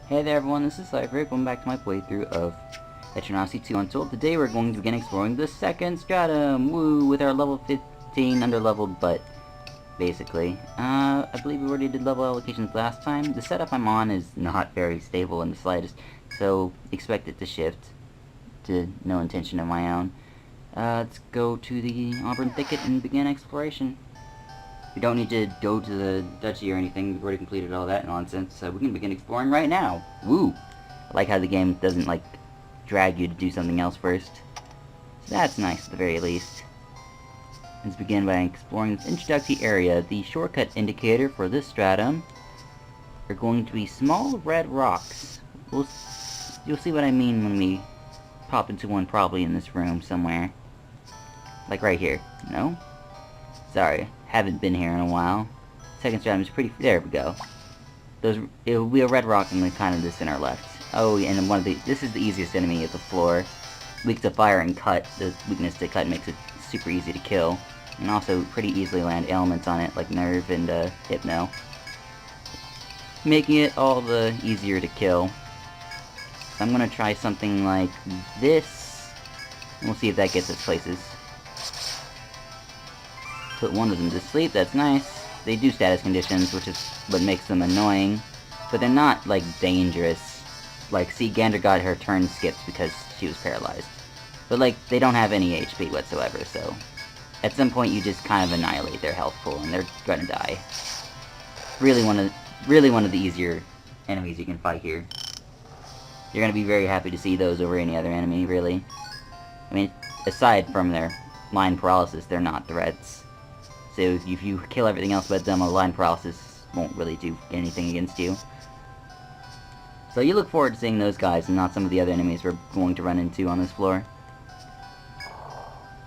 Hey there everyone, this is Cypher. Welcome back to my playthrough of Etrian Odyssey 2 Untold. Today we're going to begin exploring the second stratum, woo, with our level 15 under-leveled butt, basically. I believe we already did level allocations last time. The setup I'm on is not very stable in the slightest, so expect it to shift to no intention of my own. Let's go to the Auburn Thicket and begin exploration. We don't need to go to the duchy or anything. We've already completed all that nonsense, so we can begin exploring right now. Woo! I like how the game doesn't, like, drag you to do something else first. So that's nice, at the very least. Let's begin by exploring this introductory area. The shortcut indicator for this stratum are going to be small red rocks. You'll see what I mean when we pop into one, probably in this room somewhere. Like right here. No? Sorry. Haven't been here in a while. Second stratum is pretty... There we go. It will be a red rock and then kind of this in our left. Oh, and then this is the easiest enemy at the floor. Weak to fire and cut. The weakness to cut makes it super easy to kill. And also pretty easily land elements on it, like Nerve and Hypno. Making it all the easier to kill. So I'm gonna try something like this. And we'll see if that gets us places. Put one of them to sleep, that's nice. They do status conditions, which is what makes them annoying. But they're not, like, dangerous. Like, see, Gander got her turn skipped because she was paralyzed. But, like, they don't have any HP whatsoever, so... At some point, you just kind of annihilate their health pool, and they're gonna die. Really one of the easier enemies you can fight here. You're gonna be very happy to see those over any other enemy, really. I mean, aside from their line paralysis, they're not threats. So if you kill everything else but them, a line paralysis won't really do anything against you. So you look forward to seeing those guys and not some of the other enemies we're going to run into on this floor.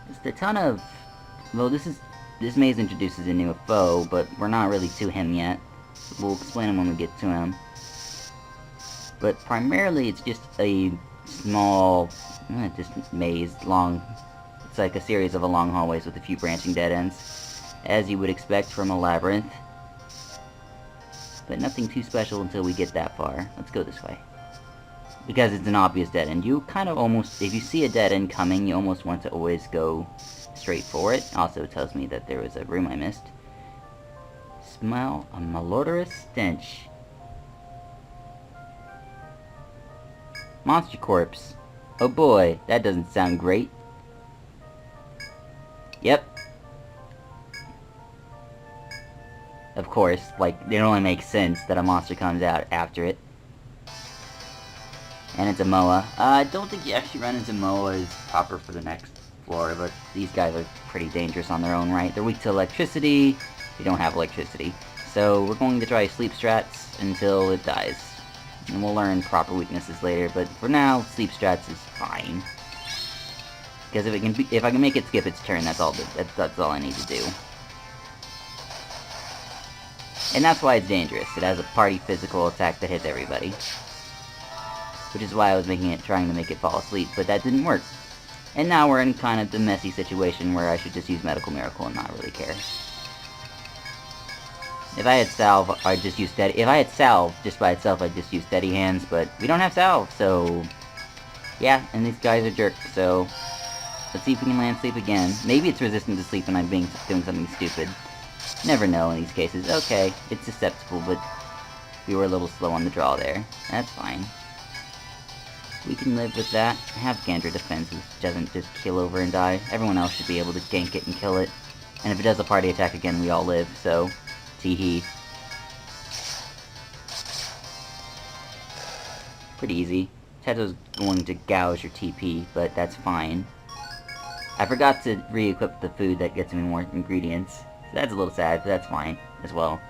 Just a ton of... Well, this maze introduces a new foe, but we're not really to him yet. We'll explain him when we get to him. But primarily it's just a small... just maze, long... It's like a series of long hallways with a few branching dead ends. As you would expect from a labyrinth. But nothing too special until we get that far. Let's go this way. Because it's an obvious dead end. You kind of almost, if you see a dead end coming, you almost want to always go straight for it. Also tells me that there was a room I missed. Smell a malodorous stench. Monster corpse. Oh boy, that doesn't sound great. Yep. Of course, like, it only makes sense that a monster comes out after it. And it's a Moa. I don't think you actually run into Moas proper for the next floor, but these guys are pretty dangerous on their own right. They're weak to electricity. They don't have electricity. So we're going to try sleep strats until it dies. And we'll learn proper weaknesses later, but for now, sleep strats is fine. Because if I can make it skip its turn, that's all I need to do. And that's why it's dangerous. It has a party physical attack that hits everybody. Which is why I was trying to make it fall asleep, but that didn't work. And now we're in kind of the messy situation where I should just use Medical Miracle and not really care. If I had Salve, I'd just use Steady... If I had Salve just by itself, I'd just use Steady Hands, but we don't have Salve, so... Yeah, and these guys are jerks, so... Let's see if we can land sleep again. Maybe it's resistant to sleep when I'm doing something stupid. Never know in these cases. Okay, it's susceptible, but we were a little slow on the draw there. That's fine. We can live with that. Have Gander defense, which doesn't just kill over and die. Everyone else should be able to gank it and kill it. And if it does a party attack again, we all live, so... Tee-hee. Pretty easy. Teto's going to gouge your TP, but that's fine. I forgot to re-equip the food that gets me more ingredients. So that's a little sad, but that's fine as well.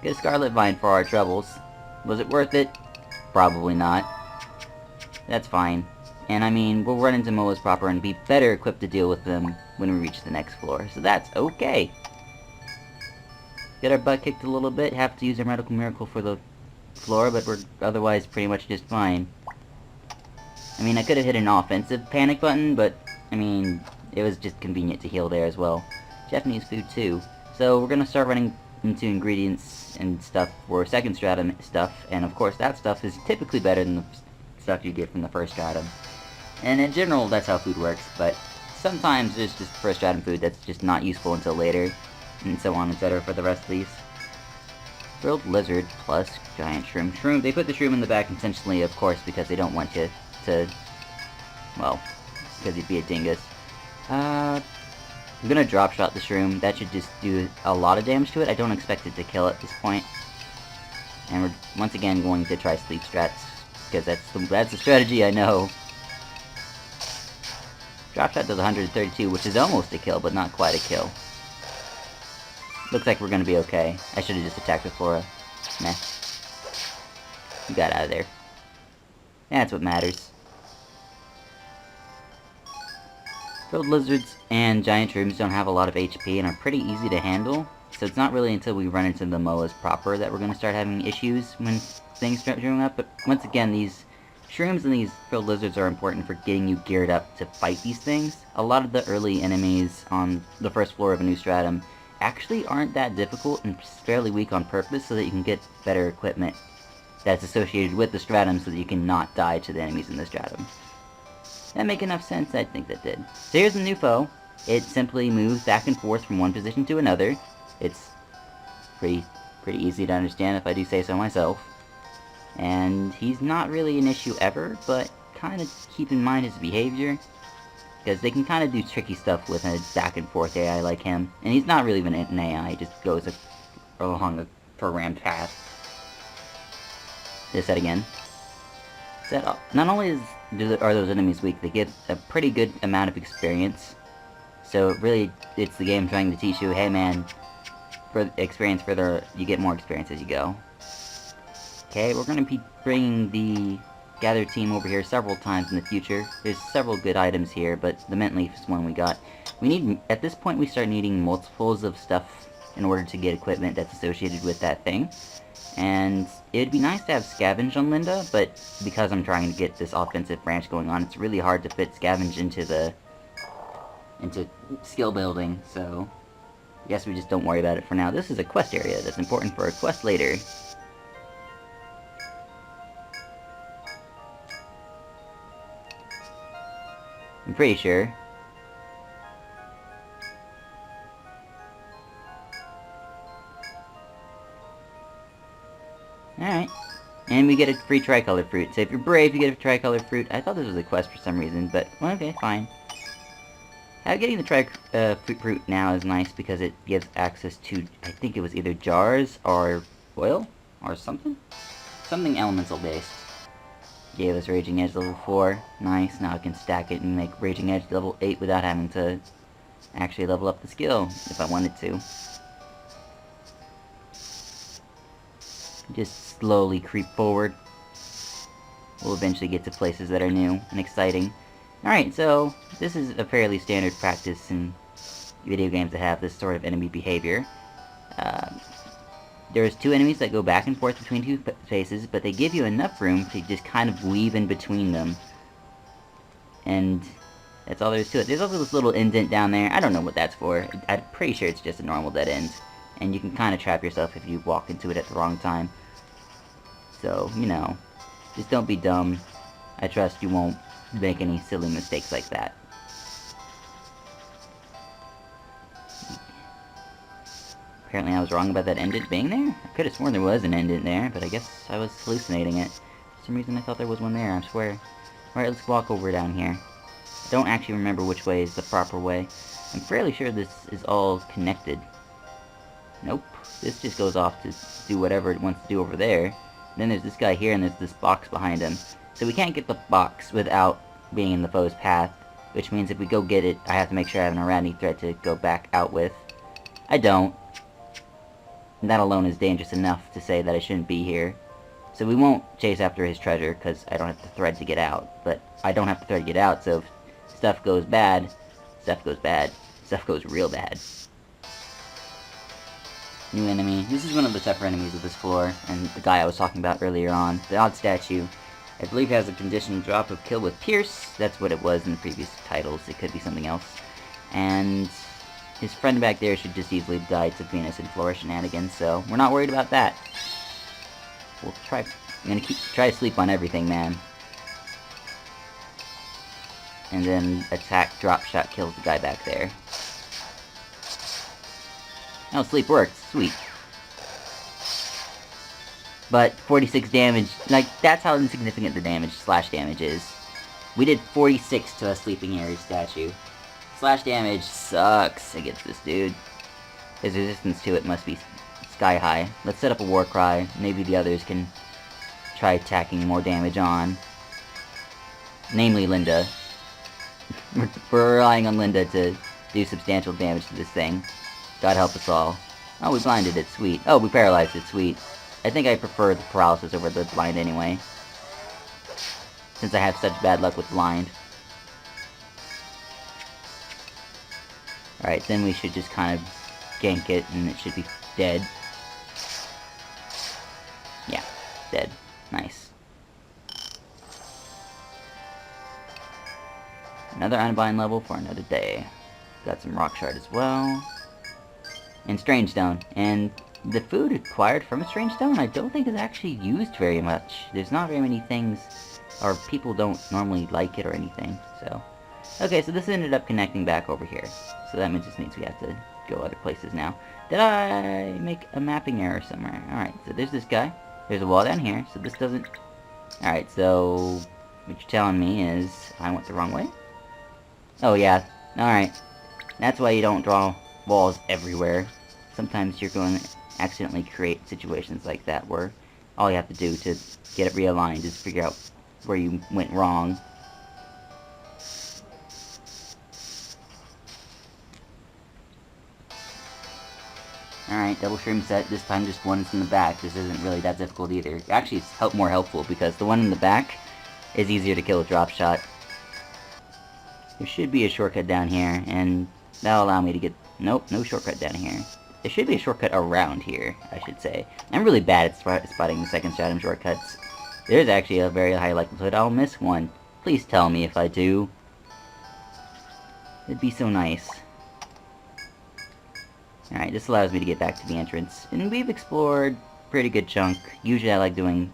Get a Scarlet Vine for our troubles. Was it worth it? Probably not. That's fine. And I mean, we'll run into Moas proper and be better equipped to deal with them when we reach the next floor. So that's okay. Get our butt kicked a little bit. Have to use our Medical Miracle for the floor, but we're otherwise pretty much just fine. I mean, I could have hit an offensive panic button, but, I mean, it was just convenient to heal there as well. Japanese food, too. So we're gonna start running into ingredients and stuff for second stratum stuff, and of course that stuff is typically better than the stuff you get from the first stratum. And in general, that's how food works, but sometimes there's just first stratum food that's just not useful until later, and so on, etc. for the rest of these. Grilled lizard plus giant shroom. Shroom, they put the shroom in the back intentionally, of course, because they don't want you to, well, because you'd be a dingus. I'm gonna drop shot the shroom. That should just do a lot of damage to it. I don't expect it to kill at this point. And we're once again going to try sleep strats, because that's the strategy I know. Drop shot does 132, which is almost a kill, but not quite a kill. Looks like we're gonna be okay. I should have just attacked with Flora. Meh. You got out of there. That's what matters. Grilled lizards and giant shrooms don't have a lot of HP and are pretty easy to handle, so it's not really until we run into the Moas proper that we're gonna start having issues when things start showing up. But once again, these shrooms and these grilled lizards are important for getting you geared up to fight these things. A lot of the early enemies on the first floor of a new stratum actually aren't that difficult and fairly weak on purpose so that you can get better equipment that's associated with the stratum so that you can not die to the enemies in the stratum. That make enough sense? I think that did. So here's the new foe. It simply moves back and forth from one position to another. It's pretty easy to understand if I do say so myself. And he's not really an issue ever, but kind of keep in mind his behavior, because they can kind of do tricky stuff with a back and forth AI like him. And he's not really even an AI, he just goes along a programmed path. Say that again. Not only are those enemies weak, they get a pretty good amount of experience. So really, it's the game trying to teach you, hey man, for experience further, you get more experience as you go. Okay, we're going to be bringing the Gather team over here several times in the future. There's several good items here, but the mint leaf is one we got. At this point we start needing multiples of stuff in order to get equipment that's associated with that thing. And it'd be nice to have Scavenge on Linda, but because I'm trying to get this offensive branch going on, it's really hard to fit Scavenge into skill building, so I guess we just don't worry about it for now. This is a quest area that's important for a quest later. I'm pretty sure. Alright. And we get a free tricolor fruit. So if you're brave, you get a tricolor fruit. I thought this was a quest for some reason, but well, okay, fine. Getting the tricolor fruit now is nice because it gives access to, I think it was either jars or oil or something? Something elemental based. Gave us Raging Edge level 4. Nice, now I can stack it and make Raging Edge level 8 without having to actually level up the skill, if I wanted to. Just slowly creep forward. We'll eventually get to places that are new and exciting. Alright, so this is a fairly standard practice in video games that have this sort of enemy behavior. There's two enemies that go back and forth between two faces, but they give you enough room to just kind of weave in between them. And that's all there is to it. There's also this little indent down there. I don't know what that's for. I'm pretty sure it's just a normal dead end. And you can kind of trap yourself if you walk into it at the wrong time. So, you know, just don't be dumb. I trust you won't make any silly mistakes like that. Apparently I was wrong about that indent being there. I could have sworn there was an indent there, but I guess I was hallucinating it. For some reason I thought there was one there, I swear. Alright, let's walk over down here. I don't actually remember which way is the proper way. I'm fairly sure this is all connected. Nope. This just goes off to do whatever it wants to do over there. Then there's this guy here and there's this box behind him. So we can't get the box without being in the foe's path, which means if we go get it, I have to make sure I have an Irani thread to go back out with. I don't. And that alone is dangerous enough to say that I shouldn't be here. So we won't chase after his treasure, because I don't have the thread to get out. But I don't have the thread to get out, so if stuff goes bad, stuff goes bad. Stuff goes real bad. New enemy. This is one of the tougher enemies of this floor, and the guy I was talking about earlier on. The odd statue. I believe has a conditional drop of kill with Pierce. That's what it was in the previous titles. It could be something else. And his friend back there should just easily die to Venus and Flora shenanigans, so we're not worried about that. We'll try... I'm gonna try to sleep on everything, man. And then attack, drop shot, kills the guy back there. Oh, sleep works. Sweet. But 46 damage, like, that's how insignificant the damage, slash damage is. We did 46 to a Sleeping Ares statue. Slash damage sucks against this dude. His resistance to it must be sky high. Let's set up a war cry. Maybe the others can try tacking more damage on. Namely Linda. We're relying on Linda to do substantial damage to this thing. God help us all. Oh, we blinded it, sweet. Oh, we paralyzed it, sweet. I think I prefer the paralysis over the blind anyway. Since I have such bad luck with blind. Alright, then we should just kind of gank it and it should be dead. Yeah, dead. Nice. Another Unbind level for another day. Got some Rock Shard as well. And Strange Stone. And the food acquired from a Strange Stone I don't think is actually used very much. There's not very many things, or people don't normally like it or anything, so. Okay, so this ended up connecting back over here. So that just means we have to go other places now. Did I make a mapping error somewhere? Alright, so there's this guy. There's a wall down here, so this doesn't... Alright, so what you're telling me is I went the wrong way? Oh yeah, alright. That's why you don't draw walls everywhere. Sometimes you're going to accidentally create situations like that where all you have to do to get it realigned is figure out where you went wrong. Alright, double shroom set, this time just one is in the back. This isn't really that difficult either. Actually, it's more helpful because the one in the back is easier to kill with drop shot. There should be a shortcut down here, and that'll allow me to get... Nope, no shortcut down here. There should be a shortcut around here, I should say. I'm really bad at spotting the second stratum shortcuts. There's actually a very high likelihood I'll miss one. Please tell me if I do. It'd be so nice. Alright, this allows me to get back to the entrance. And we've explored a pretty good chunk. Usually I like doing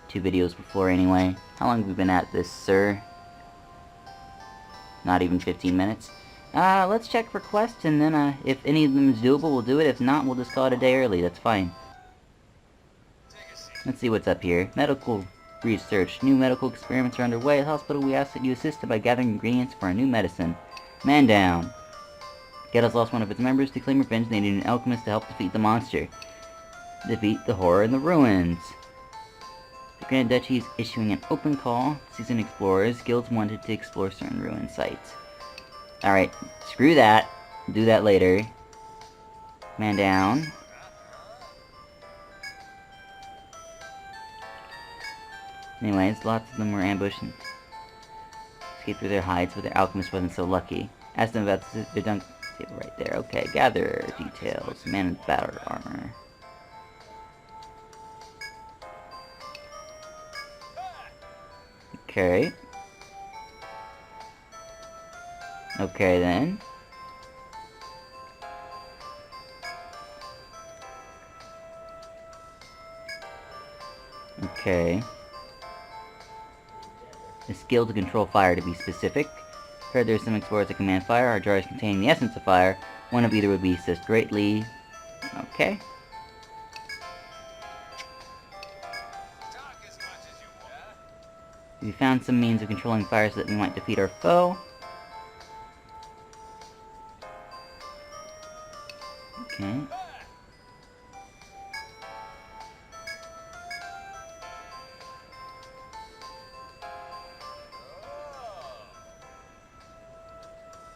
2 videos before anyway. How long have we been at this, sir? Not even 15 minutes. Let's check for quests, and then, if any of them is doable, we'll do it. If not, we'll just call it a day early. That's fine. Let's see what's up here. Medical research. New medical experiments are underway. At the hospital, we ask that you assist by gathering ingredients for a new medicine. Man down. Get has lost one of its members. To claim revenge, they need an alchemist to help defeat the monster. Defeat the horror in the ruins. The Grand Duchy is issuing an open call. Seasoned explorers. Guilds wanted to explore certain ruin sites. Alright, screw that. Do that later. Man down. Anyways, lots of them were ambushed and escaped through their hides, but their alchemist wasn't so lucky. Ask them about their dunk table right there. Okay, gather details. Man in battle armor. Okay. Okay then. Okay. A skill to control fire, to be specific. Heard there's some explorers that command fire. Our jars containing the essence of fire. One of either would be assist greatly. Okay. We found some means of controlling fire so that we might defeat our foe. Okay.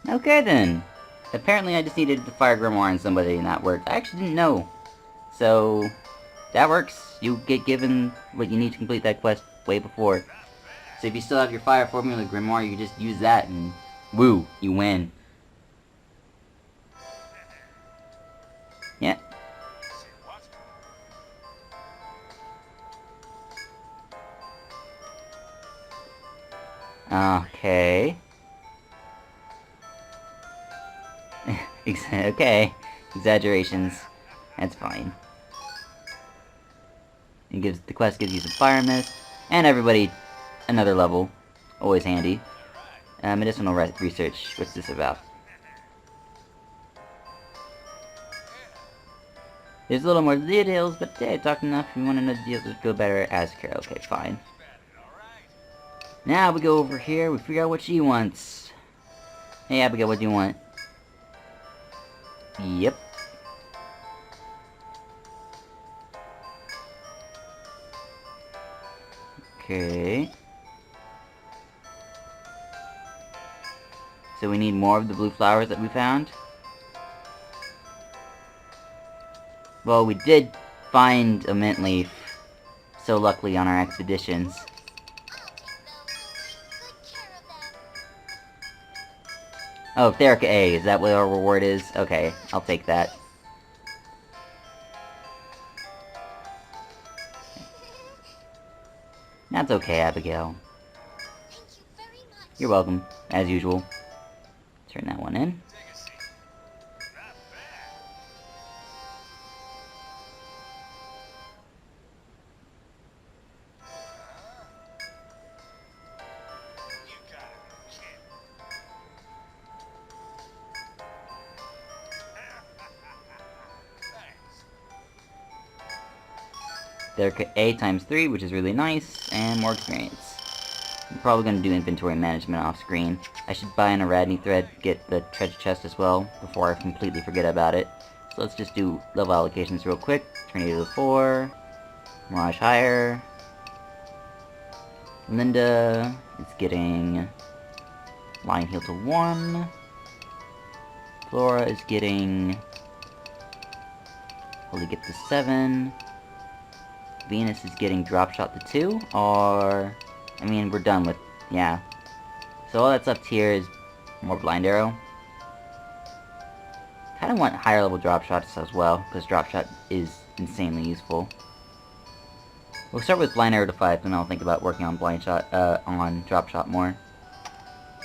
Okay then. Apparently I just needed the fire grimoire on somebody and that worked. I actually didn't know. So, that works. You get given what you need to complete that quest way before. So if you still have your fire formula grimoire, you just use that and woo, you win. Yeah. Okay. Okay, exaggerations. That's fine. The quest gives you some fire mist, and everybody another level. Always handy. Medicinal research. What's this about? There's a little more details, but hey, talked enough. If you want to know the details, let's go better ask her. Okay, fine. Now we go over here, we figure out what she wants. Hey Abigail, what do you want? Yep. Okay. So we need more of the blue flowers that we found. Well, we did find a mint leaf, so luckily on our expeditions. Oh, Therica A, is that what our reward is? Okay, I'll take that. That's okay, Abigail. You're welcome, as usual. Turn that one in. They're A times 3, which is really nice, and more experience. I'm probably going to do inventory management off screen. I should buy an Aradni thread, get the treasure chest as well, before I completely forget about it. So let's just do level allocations real quick. Tornado to 4, Mirage higher. Linda is getting Lion Heal to 1. Flora is getting Holy Gift to 7. Venus is getting Drop Shot to 2, or... I mean, we're done with... yeah. So all that's left here is more Blind Arrow. Kinda want higher level Drop Shots as well, because Drop Shot is insanely useful. We'll start with Blind Arrow to 5, then I'll think about working on on Drop Shot more.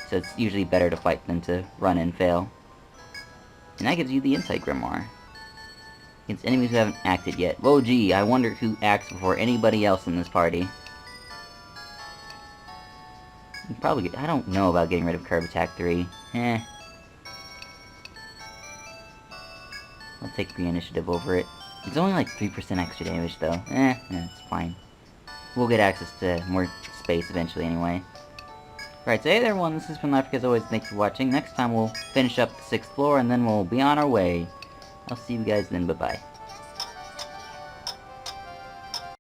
So it's usually better to fight than to run and fail. And that gives you the Insight Grimoire. Against enemies who haven't acted yet. Whoa, gee, I wonder who acts before anybody else in this party. Probably, I don't know about getting rid of Curb Attack 3. I'll take the initiative over it. It's only like 3% extra damage, though. It's fine. We'll get access to more space eventually, anyway. Alright, so hey there, everyone, this has been Life, as always, thanks for watching. Next time we'll finish up the 6th floor, and then we'll be on our way. I'll see you guys then, bye-bye.